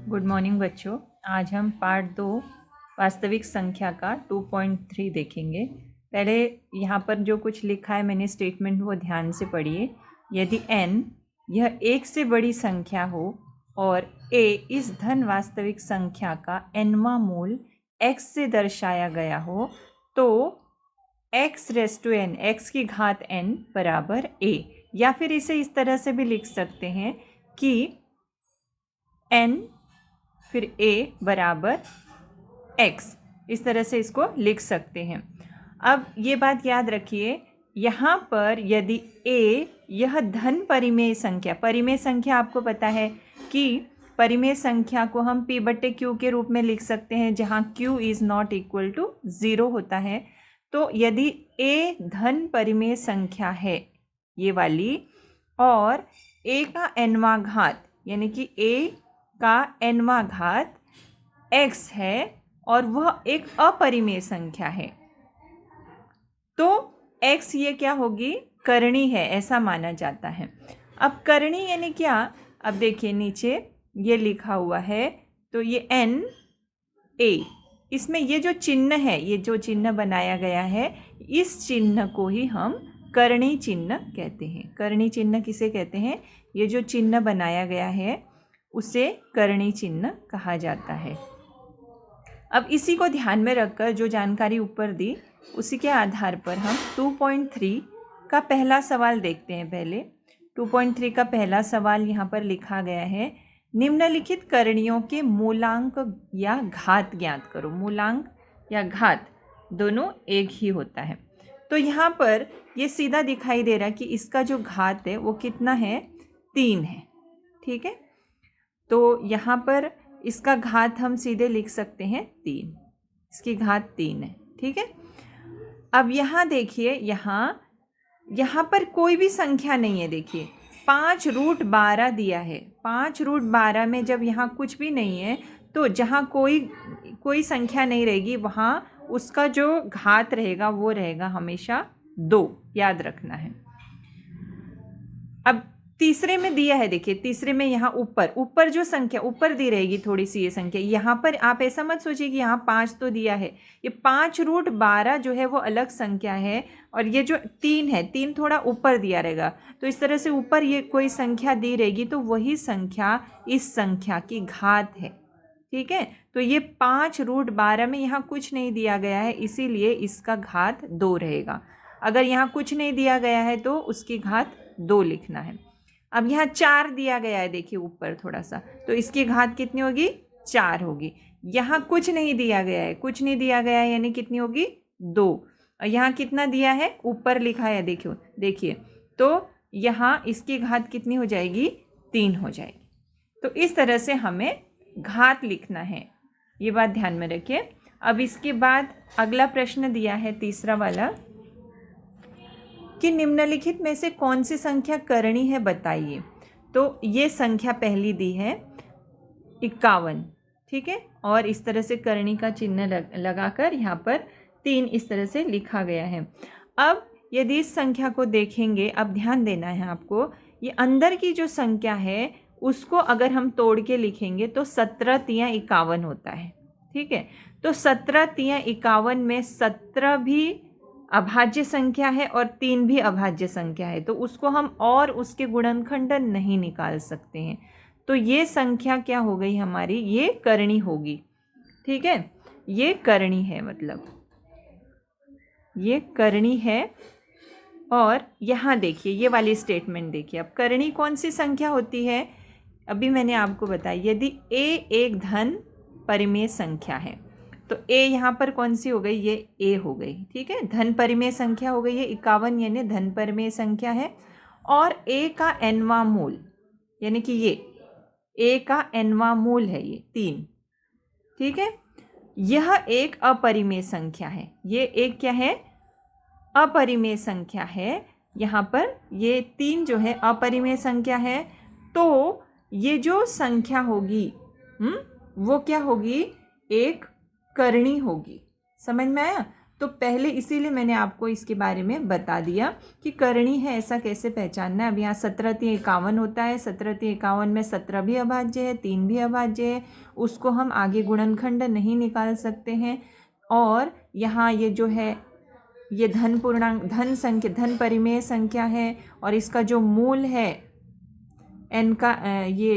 Good morning बच्चों। आज हम पार्ट 2 वास्तविक संख्या का 2.3 देखेंगे। पहले यहाँ पर जो कुछ लिखा है मैंने स्टेटमेंट वो ध्यान से पढ़िए। यदि n यह एक से बड़ी संख्या हो और a इस धन वास्तविक संख्या का nवां मूल x से दर्शाया गया हो तो x raise to n, x की घात n बराबर a। या फिर इसे इस तरह से भी लिख सकते हैं कि n फिर a बराबर x, इस तरह से इसको लिख सकते हैं। अब ये बात याद रखिए, यहाँ पर यदि a यह धन परिमेय संख्या, परिमेय संख्या आपको पता है कि परिमेय संख्या को हम p/q के रूप में लिख सकते हैं जहाँ q is not equal to 0 होता है। तो यदि a धन परिमेय संख्या है ये वाली और a का nवां घात यानी कि a का nवां घात x है और वह एक अपरिमेय संख्या है तो x ये क्या होगी, करणी है, ऐसा माना जाता है। अब करणी यानी क्या, अब देखिए नीचे ये लिखा हुआ है तो ये n a, इसमें ये जो चिन्ह है, ये जो चिन्ह बनाया गया है इस चिन्ह को ही हम करणी चिन्ह कहते हैं। करणी चिन्ह किसे कहते हैं, ये जो चिन्ह बनाया गया है उसे करणी चिन्ह कहा जाता है। अब इसी को ध्यान में रखकर जो जानकारी ऊपर दी उसी के आधार पर हम 2.3 का पहला सवाल देखते हैं। पहले 2.3 का पहला सवाल यहाँ पर लिखा गया है, निम्नलिखित करणियों के मूलांक या घात ज्ञात करो। मूलांक या घात दोनों एक ही होता है। तो यहाँ पर ये सीधा दिखाई दे रहा है कि इसका जो घात है वो कितना है, 3 है। ठीक है, तो यहाँ पर इसका घात हम सीधे लिख सकते हैं 3, इसकी घात 3 है। ठीक है, अब यहाँ देखिए, यहाँ पर कोई भी संख्या नहीं है। देखिए 5√12 दिया है। 5√12 में जब यहाँ कुछ भी नहीं है तो जहाँ कोई संख्या नहीं रहेगी वहाँ उसका जो घात रहेगा वो रहेगा हमेशा 2, याद रखना है। अब तीसरे में दिया है, देखिए तीसरे में यहाँ ऊपर जो संख्या ऊपर दी रहेगी थोड़ी सी ये संख्या, यहाँ पर आप ऐसा मत सोचिए कि यहाँ 5 तो दिया है, ये 5√12 जो है वो अलग संख्या है और ये जो 3 है, 3 थोड़ा ऊपर दिया रहेगा। तो इस तरह से ऊपर ये कोई संख्या दी रहेगी तो वही संख्या इस संख्या की घात है। ठीक है, तो ये 5√12 में यहाँ कुछ नहीं दिया गया है इसीलिए इसका घात 2 रहेगा। अगर यहाँ कुछ नहीं दिया गया है तो उसकी घात 2 लिखना है। अब यहाँ 4 दिया गया है, देखिए ऊपर थोड़ा सा, तो इसकी घात कितनी होगी, 4 होगी। यहाँ कुछ नहीं दिया गया है, कुछ नहीं दिया गया है यानी कितनी होगी, 2। और यहाँ कितना दिया है, ऊपर लिखा है, देखिए तो यहाँ इसकी घात कितनी हो जाएगी, 3 हो जाएगी। तो इस तरह से हमें घात लिखना है, ये बात ध्यान में रखिए। अब इसके बाद अगला प्रश्न दिया है तीसरा वाला कि निम्नलिखित में से कौन सी संख्या करणी है बताइए। तो ये संख्या पहली दी है 51। ठीक है, और इस तरह से करणी का चिन्ह लगाकर यहाँ पर 3 इस तरह से लिखा गया है। अब यदि इस संख्या को देखेंगे, अब ध्यान देना है आपको, ये अंदर की जो संख्या है उसको अगर हम तोड़ के लिखेंगे तो 17 तियां 51 होता है। ठीक है, तो 17 तियां 51 में 17 भी अभाज्य संख्या है और 3 भी अभाज्य संख्या है, तो उसको हम और उसके गुणनखंड नहीं निकाल सकते हैं। तो ये संख्या क्या हो गई हमारी, ये करणी होगी। ठीक है, ये करणी है, मतलब ये करणी है। और यहाँ देखिए ये वाली स्टेटमेंट देखिए, अब करणी कौन सी संख्या होती है, अभी मैंने आपको बताया, यदि a एक धन परिमेय संख्या है तो a यहाँ पर कौन सी हो गई, ये a हो गई। ठीक है, धन परिमेय संख्या हो गई है 51, यानी धन परिमेय संख्या है। और a का nवां मूल यानी कि ये a का nवां मूल है, ये 3। ठीक है, यह एक अपरिमेय संख्या है, ये एक क्या है, अपरिमेय संख्या है। यहाँ पर ये 3 जो है अपरिमेय संख्या है, तो ये जो संख्या होगी वो क्या होगी, एक करणी होगी। समझ में आया, तो पहले इसीलिए मैंने आपको इसके बारे में बता दिया कि करणी है ऐसा कैसे पहचानना है। अब यहाँ 17×51 होता है, 17×51 में 17 भी अभाज्य है, 3 भी अभाज्य है, उसको हम आगे गुणनखंड नहीं निकाल सकते हैं। और यहाँ ये जो है ये धन पूर्णांक, धन संख्या, धन परिमेय संख्या है और इसका जो मूल है n का ये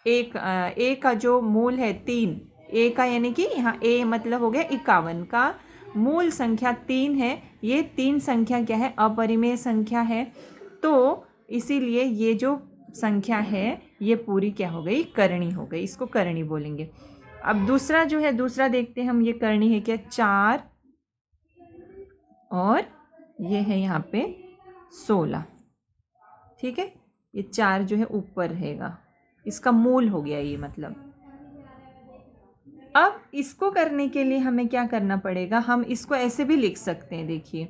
ए का जो मूल है 3, ए का यानी कि यहाँ ए मतलब हो गया 51 का मूल संख्या 3 है। ये 3 संख्या क्या है, अपरिमेय संख्या है। तो इसीलिए ये जो संख्या है ये पूरी क्या हो गई, करणी हो गई, इसको करणी बोलेंगे। अब दूसरा जो है, दूसरा देखते हैं हम, ये करणी है क्या, 4 और ये है यहाँ पे 16, ठीक है। ये 4 जो है ऊपर रहेगा, इसका मूल हो गया ये मतलब। अब इसको करने के लिए हमें क्या करना पड़ेगा, हम इसको ऐसे भी लिख सकते हैं। देखिए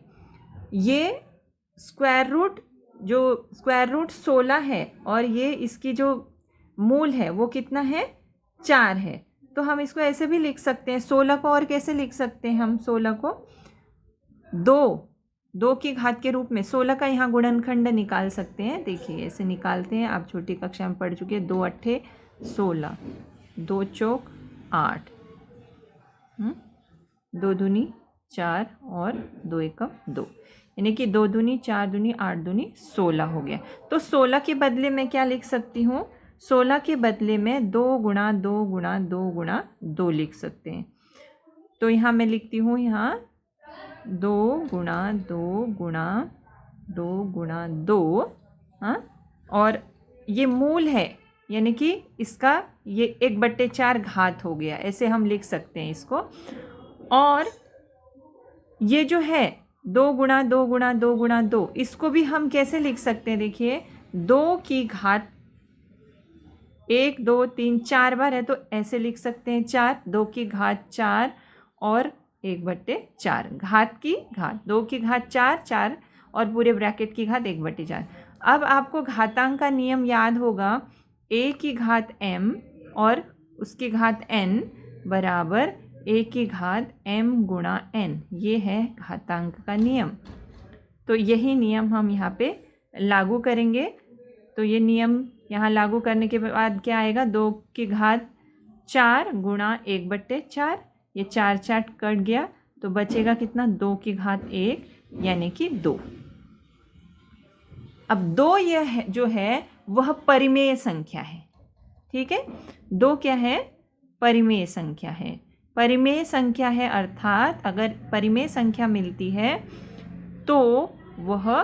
ये स्क्वायर रूट 16 है और ये इसकी जो मूल है वो कितना है, 4 है। तो हम इसको ऐसे भी लिख सकते हैं। 16 को और कैसे लिख सकते हैं हम, 16 को 2 की घात के रूप में 16 का यहाँ गुणनखंड निकाल सकते हैं। देखिए ऐसे निकालते हैं, आप छोटी कक्षा में पढ़ चुके हैं। 2 अट्ठे 16, 2 चौक 8, 2 दूनी 4 और 2 एकम 2, यानी कि 2 दूनी 4 दूनी 8 दूनी 16 हो गया। तो 16 के बदले में क्या लिख सकती हूँ, 16 के बदले में 2 गुणा 2 गुणा 2 गुणा 2 लिख सकते हैं। तो यहाँ मैं लिखती हूँ, यहाँ 2 गुणा 2 गुणा 2 गुणा 2, हाँ, और ये मूल है यानी कि इसका ये 1/4 घात हो गया, ऐसे हम लिख सकते हैं इसको। और ये जो है 2 गुणा 2 गुणा 2 गुणा 2, इसको भी हम कैसे लिख सकते हैं, देखिए 2 की घात 1 2 3 4 बार है तो ऐसे लिख सकते हैं 4, 2 की घात 4 और 1/4, घात की घात 2 की घात 4 4 और पूरे ब्रैकेट की घात 1/4। अब आपको घातांक का नियम याद होगा, a की घात m और उसकी घात n बराबर a की घात m गुणा n, ये है घातांक का नियम। तो यही नियम हम यहाँ पे लागू करेंगे। तो ये नियम यहाँ लागू करने के बाद क्या आएगा, 2 की घात 4 गुणा 1/4, ये 4 4 कट गया तो बचेगा कितना, 2 की घात 1 यानी कि 2। अब 2 यह है जो है वह परिमेय संख्या है, ठीक है। 2 क्या है, परिमेय संख्या है। परिमेय संख्या है अर्थात अगर परिमेय संख्या मिलती है तो वह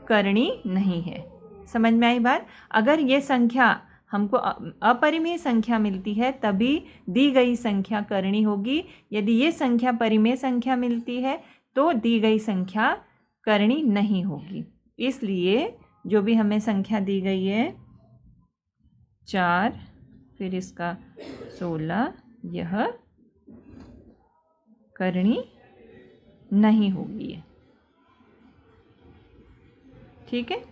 करणी नहीं है। समझ में आई बात। अगर ये संख्या हमको अपरिमेय संख्या मिलती है तभी दी गई संख्या करणी होगी। यदि ये संख्या परिमेय संख्या मिलती है तो दी गई संख्या करणी नहीं होगी। इसलिए जो भी हमें संख्या दी गई है 4 फिर इसका 16, यह करणी नहीं होगी, ठीक है।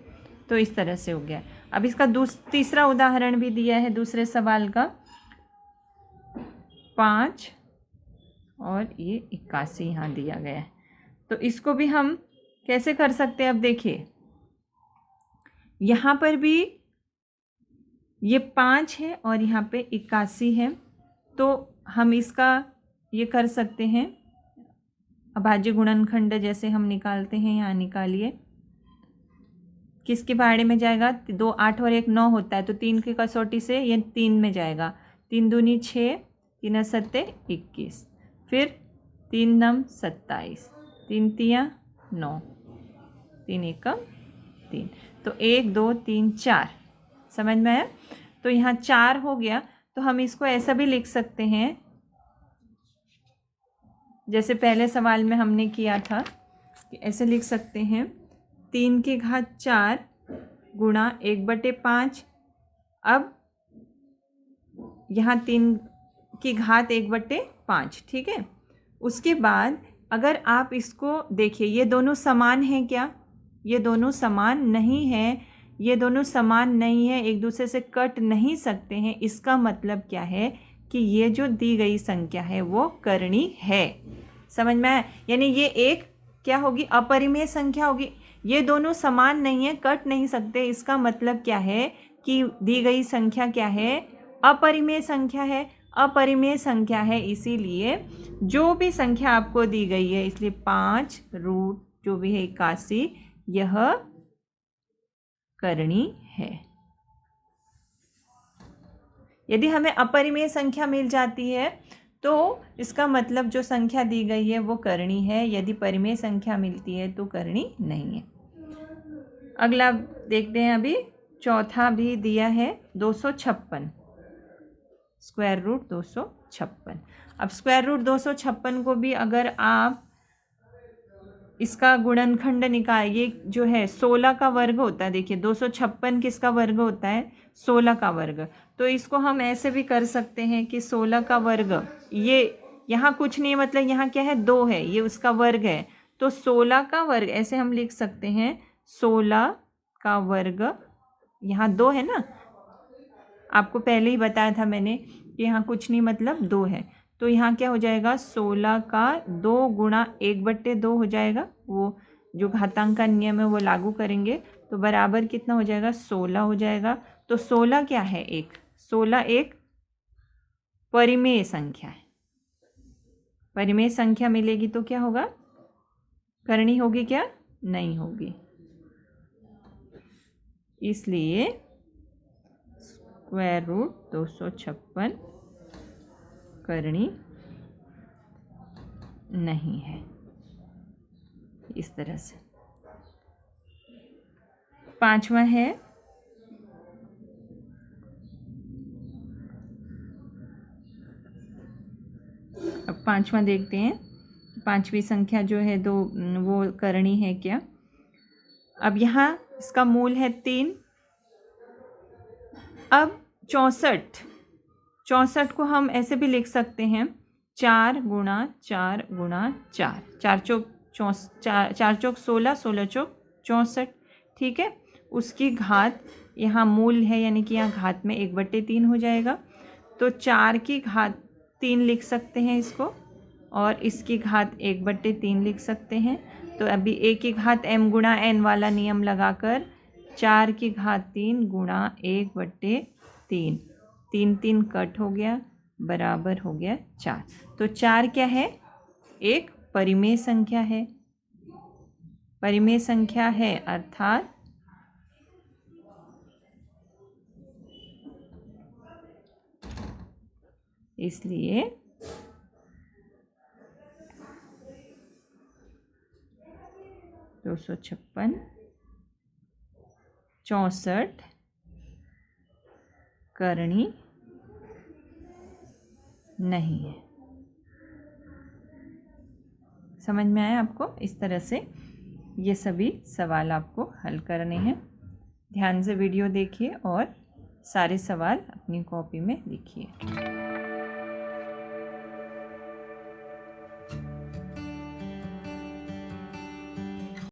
तो इस तरह से हो गया। अब इसका तीसरा उदाहरण भी दिया है दूसरे सवाल का, 5 और ये 81 यहाँ दिया गया है। तो इसको भी हम कैसे कर सकते हैं, अब देखिए यहाँ पर भी ये 5 है और यहाँ पे 81 है, तो हम इसका ये कर सकते हैं अभाज्य गुणनखंड जैसे हम निकालते हैं। यहाँ निकालिए, किसके बारे में जाएगा, 2 8 और 1 9 होता है तो 3 की कसौटी से ये 3 में जाएगा। 3 दूनी 6, 3 सत्ते 21, फिर 3 नम 27, 3 तियाँ 9, 3 एकम 3, तो 1 2 3 4। समझ में आया। तो यहाँ 4 हो गया तो हम इसको ऐसा भी लिख सकते हैं जैसे पहले सवाल में हमने किया था कि ऐसे लिख सकते हैं 3 की घात 4 गुणा 1/5। अब यहाँ 3 की घात 1/5, ठीक है। उसके बाद अगर आप इसको देखिए, ये दोनों समान हैं क्या, ये दोनों समान नहीं हैं। ये दोनों समान नहीं है, एक दूसरे से कट नहीं सकते हैं। इसका मतलब क्या है कि ये जो दी गई संख्या है वो करणी है। समझ में आया? यानी ये एक क्या होगी, अपरिमेय संख्या होगी। ये दोनों समान नहीं है, कट नहीं सकते। इसका मतलब क्या है कि दी गई संख्या क्या है, अपरिमेय संख्या है। अपरिमेय संख्या है, इसीलिए जो भी संख्या आपको दी गई है, इसलिए 5 रूट जो भी है 81, यह करणी है। यदि हमें अपरिमेय संख्या मिल जाती है तो इसका मतलब जो संख्या दी गई है वो करणी है। यदि परिमेय संख्या मिलती है तो करणी नहीं है। अगला देखते हैं, अभी चौथा भी दिया है 256, स्क्वायर रूट 256। अब स्क्वायर रूट 256 को भी अगर आप इसका गुणनखंड निकाल, ये जो है 16 का वर्ग होता है। देखिए 256 किसका वर्ग होता है, 16 का वर्ग। तो इसको हम ऐसे भी कर सकते हैं कि 16 का वर्ग, ये यहाँ कुछ नहीं, मतलब यहाँ क्या है, 2 है, ये उसका वर्ग है। तो 16 का वर्ग ऐसे हम लिख सकते हैं, 16 का वर्ग, यहाँ 2 है ना, आपको पहले ही बताया था मैंने कि यहाँ कुछ नहीं मतलब 2 है। तो यहाँ क्या हो जाएगा, 16 का 2 गुणा 1/2 हो जाएगा। वो जो घातांक का नियम है वो लागू करेंगे तो बराबर कितना हो जाएगा, 16 हो जाएगा। तो 16 क्या है, 1। 16 एक परिमेय संख्या है। परिमेय संख्या मिलेगी तो क्या होगा, करणी होगी क्या, नहीं होगी। इसलिए स्क्वायर रूट 256 करणी नहीं है। इस तरह से पांचवा है, अब पांचवा देखते हैं। पांचवी संख्या जो है दो, वो करणी है क्या। अब यहाँ इसका मूल है 3। अब 64 को हम ऐसे भी लिख सकते हैं, 4 गुणा 4 गुणा 4, 4 चौक 16, 16 चौक 64। ठीक है, उसकी घात यहाँ मूल है, यानी कि यहाँ घात में 1/3 हो जाएगा। तो 4 की घात 3 लिख सकते हैं इसको, और इसकी घात 1/3 लिख सकते हैं। तो अभी a की घात m गुणा n वाला नियम लगाकर 4 की घात 3 गुणा 1/3, 3 3 कट हो गया, बराबर हो गया 4। तो 4 क्या है, एक परिमेय संख्या है। परिमेय संख्या है अर्थात इसलिए 256, 64 करणी नहीं है। समझ में आया आपको? इस तरह से ये सभी सवाल आपको हल करने हैं। ध्यान से वीडियो देखिए और सारे सवाल अपनी कॉपी में लिखिए।